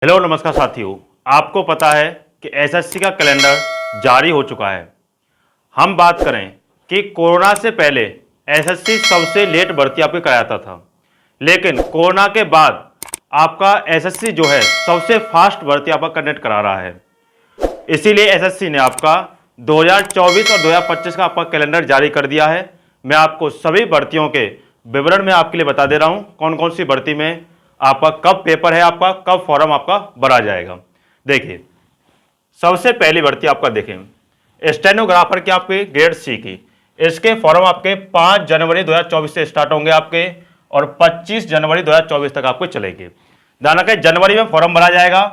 Hello नमस्कार साथियों। आपको पता है कि एसएससी का कैलेंडर जारी हो चुका है। हम बात करें कि कोरोना से पहले एसएससी सबसे लेट भर्ती आपको कराता था, लेकिन कोरोना के बाद आपका एसएससी जो है सबसे फास्ट भर्ती आपका कंडक्ट करा रहा है। इसीलिए एसएससी ने आपका 2024 और 2025 का आपका कैलेंडर जारी कर दिया है। मैं आपको सभी भर्तियों के विवरण में आपके लिए बता दे रहा हूं, कौन कौन सी भर्ती में आपका कब पेपर है, आपका कब फॉर्म आपका भरा जाएगा। देखिए, सबसे पहली भर्ती आपका देखें स्टेनोग्राफर की आपके ग्रेड सी की। इसके फॉर्म आपके 5 जनवरी 2024 से स्टार्ट होंगे आपके और 25 जनवरी 2024 तक आपको चलेंगे। ध्यान रखें, जनवरी में फॉर्म भरा जाएगा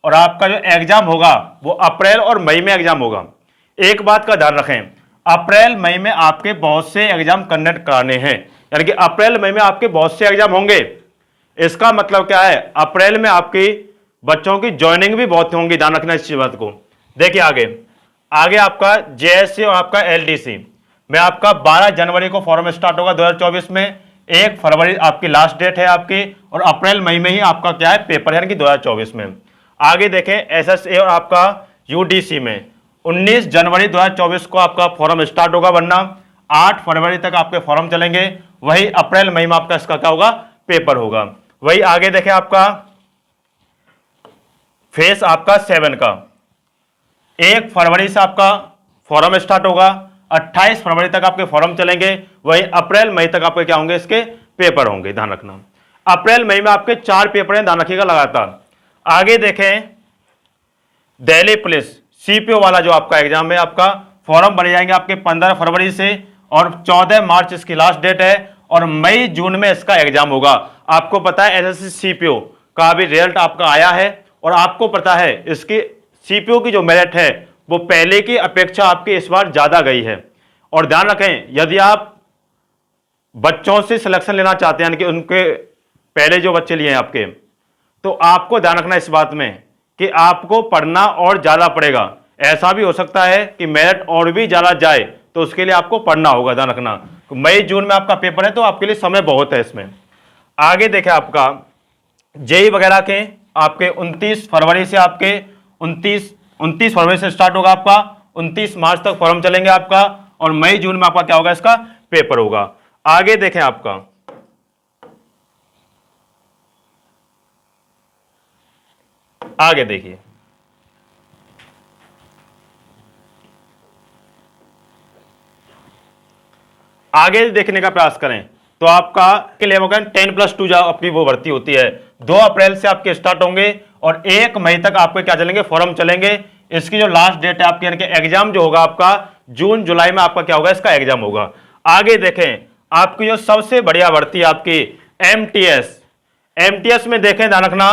और आपका जो एग्जाम होगा वो अप्रैल और मई में एग्जाम होगा। एक बात का ध्यान रखें, अप्रैल मई में आपके बहुत से एग्जाम कंडक्ट कराने हैं, यानी कि अप्रैल मई में आपके बहुत से एग्जाम होंगे। इसका मतलब क्या है, अप्रैल में आपकी बच्चों की ज्वाइनिंग भी बहुत होंगी। ध्यान रखना इस बात को। देखिए आगे आगे आपका जेएससी और आपका एलडीसी में आपका 12 जनवरी को फॉर्म स्टार्ट होगा 2024 में। 1 फरवरी आपकी लास्ट डेट है आपकी और अप्रैल मई में ही आपका क्या है पेपर, यानी कि 2024 में। आगे देखें एसएसए और आपका यूडीसी में 19 जनवरी 2024 को आपका फॉर्म स्टार्ट होगा, वरना 8 फरवरी तक आपके फॉर्म चलेंगे। वही अप्रैल मई में आपका इसका क्या होगा, पेपर होगा। वही आगे देखें आपका फेस आपका 7 का 1 फरवरी से आपका फॉर्म स्टार्ट होगा, 28 फरवरी तक आपके फॉर्म चलेंगे। वही अप्रैल मई तक आपके क्या होंगे, इसके पेपर होंगे। ध्यान रखना, अप्रैल मई में आपके 4 पेपर हैं, ध्यान रखिएगा लगातार। आगे देखें दिल्ली पुलिस सीपीओ वाला जो आपका एग्जाम है, आपका फॉर्म भरे जाएंगे आपके 15 फरवरी से और 14 मार्च इसकी लास्ट डेट है और मई जून में इसका एग्जाम होगा। आपको पता है एसएससी सीपीओ का भी रिजल्ट आपका आया है और आपको पता है इसकी सीपीओ की जो मेरिट है वो पहले की अपेक्षा आपकी इस बार ज्यादा गई है। और ध्यान रखें, यदि आप बच्चों से सिलेक्शन लेना चाहते हैं, यानी कि उनके पहले जो बच्चे लिए हैं आपके, तो आपको ध्यान रखना इस बात में कि आपको पढ़ना और ज्यादा पड़ेगा। ऐसा भी हो सकता है कि मेरिट और भी ज्यादा जाए, तो उसके लिए आपको पढ़ना होगा। ध्यान रखना, मई जून में आपका पेपर है तो आपके लिए समय बहुत है इसमें। आगे देखें आपका जेई वगैरह के आपके 29 फरवरी से आपके 29 फरवरी से स्टार्ट होगा आपका, 29 मार्च तक फॉर्म चलेंगे आपका और मई जून में आपका क्या होगा, इसका पेपर होगा। आगे देखें आपका आगे देखिए आगे देखने का प्रयास करें तो आपका के लिए 10+2 जो आपकी वो भर्ती होती है 2 अप्रैल से आपके स्टार्ट होंगे और 1 मई तक आपके क्या चलेंगे, फॉर्म चलेंगे। इसकी जो लास्ट डेट है आपकी, यानी कि एग्जाम जो होगा आपका जून जुलाई में आपका क्या होगा, इसका एग्जाम होगा। आगे देखें आपकी जो सबसे बढ़िया भर्ती है आपकी एमटीएस में देखें, ध्यान रखना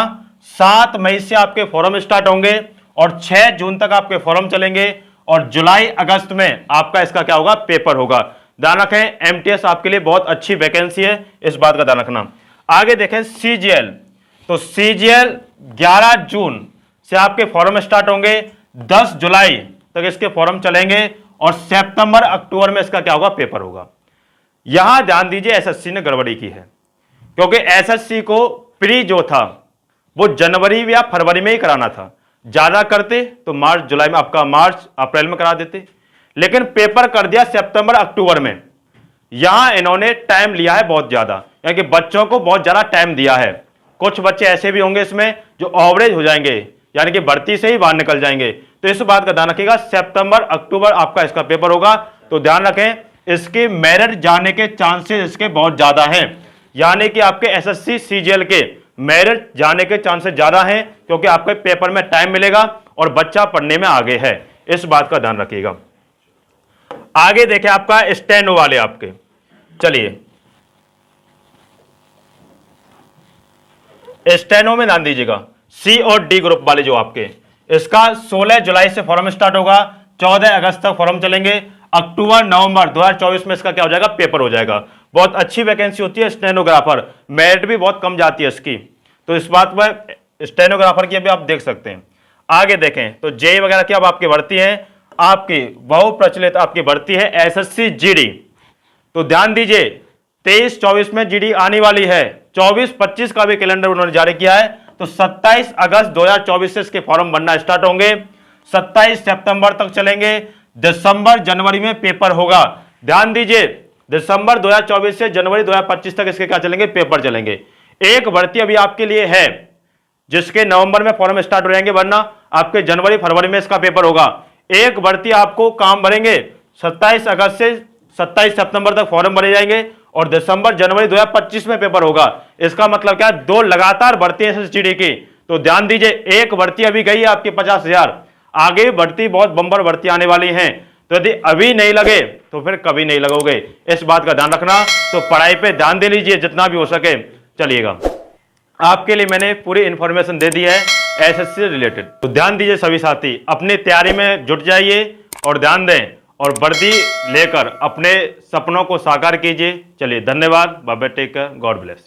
7 मई से आपके फॉर्म स्टार्ट होंगे और 6 जून तक आपके फॉर्म चलेंगे और जुलाई अगस्त में आपका इसका क्या होगा, पेपर होगा। ध्यान रखें एमटीएस आपके लिए बहुत अच्छी वैकेंसी है, इस बात का ध्यान रखना। आगे देखें सीजीएल, तो सीजीएल 11 जून से आपके फॉर्म स्टार्ट होंगे, 10 जुलाई तक इसके फॉर्म चलेंगे और सितंबर अक्टूबर में इसका क्या होगा, पेपर होगा। यहां ध्यान दीजिए एसएससी ने गड़बड़ी की है, क्योंकि एसएससी को प्री जो था वो जनवरी या फरवरी में ही कराना था। ज्यादा करते तो मार्च जुलाई में आपका मार्च अप्रैल में करा देते, लेकिन पेपर कर दिया सितंबर अक्टूबर में। यहां इन्होंने टाइम लिया है बहुत ज्यादा, यानी कि बच्चों को बहुत ज्यादा टाइम दिया है। कुछ बच्चे ऐसे भी होंगे इसमें जो ओवरेज हो जाएंगे, यानी कि भर्ती से ही बाहर निकल जाएंगे। तो इस बात का ध्यान रखिएगा, सितंबर अक्टूबर आपका इसका पेपर होगा। तो ध्यान रखें इसके मेरिट जाने के चांसेस इसके बहुत ज्यादा हैं, यानी कि आपके एसएससी सीजीएल के मेरिट जाने के चांसेस ज्यादा हैं, क्योंकि आपके पेपर में टाइम मिलेगा और बच्चा पढ़ने में आगे है। इस बात का ध्यान रखिएगा। आगे देखें आपका स्टेनो वाले आपके, चलिए स्टेनो में ध्यान दीजिएगा सी और डी ग्रुप वाले जो आपके, इसका 16 जुलाई से फॉर्म स्टार्ट होगा, 14 अगस्त तक फॉर्म चलेंगे, अक्टूबर नवंबर 2024 में इसका क्या हो जाएगा, पेपर हो जाएगा। बहुत अच्छी वैकेंसी होती है स्टेनोग्राफर, मेरिट भी बहुत कम जाती है इसकी, तो इस बात पर स्टेनोग्राफर की अभी आप देख सकते हैं। आगे देखें तो जेई वगैरह की अब आपकी भर्ती है, आपकी बहुप्रचलित आपकी भर्ती है एसएससी जीडी। तो ध्यान दीजिए 23-24 में जीडी आने वाली है, 24-25 का भी कैलेंडर उन्होंने जारी किया है। तो 27 अगस्त 2024 से इसके फॉर्म बनना स्टार्ट होंगे, 27 सितंबर तक चलेंगे, दिसंबर जनवरी में पेपर होगा। ध्यान दीजिए, दिसंबर 2024 से जनवरी 2025 तक इसके क्या चलेंगे, पेपर चलेंगे। एक भर्ती अभी आपके लिए है जिसके नवंबर में फॉर्म स्टार्ट हो जाएंगे, वरना आपके जनवरी फरवरी में इसका पेपर होगा। एक भर्ती आपको काम भरेंगे, 27 अगस्त से 27 सितंबर तक फॉर्म भरे जाएंगे और दिसंबर जनवरी 2025 में पेपर होगा। इसका मतलब क्या, दो लगातार भर्ती है एसएससीडी की। तो ध्यान दीजिए, एक भर्ती अभी गई है आपकी 50,000, आगे भर्ती बहुत बम्पर भर्ती आने वाली हैं। तो यदि अभी नहीं लगे तो फिर कभी नहीं लगोगे, इस बात का ध्यान रखना। तो पढ़ाई पे ध्यान दे लीजिए जितना भी हो सके। चलिएगा, आपके लिए मैंने पूरी इंफॉर्मेशन दे दी है एसएससी से रिलेटेड। तो ध्यान दीजिए सभी साथी, अपनी तैयारी में जुट जाइए और ध्यान दें और वर्दी लेकर अपने सपनों को साकार कीजिए। चलिए, धन्यवाद, bye bye, take care, God bless you.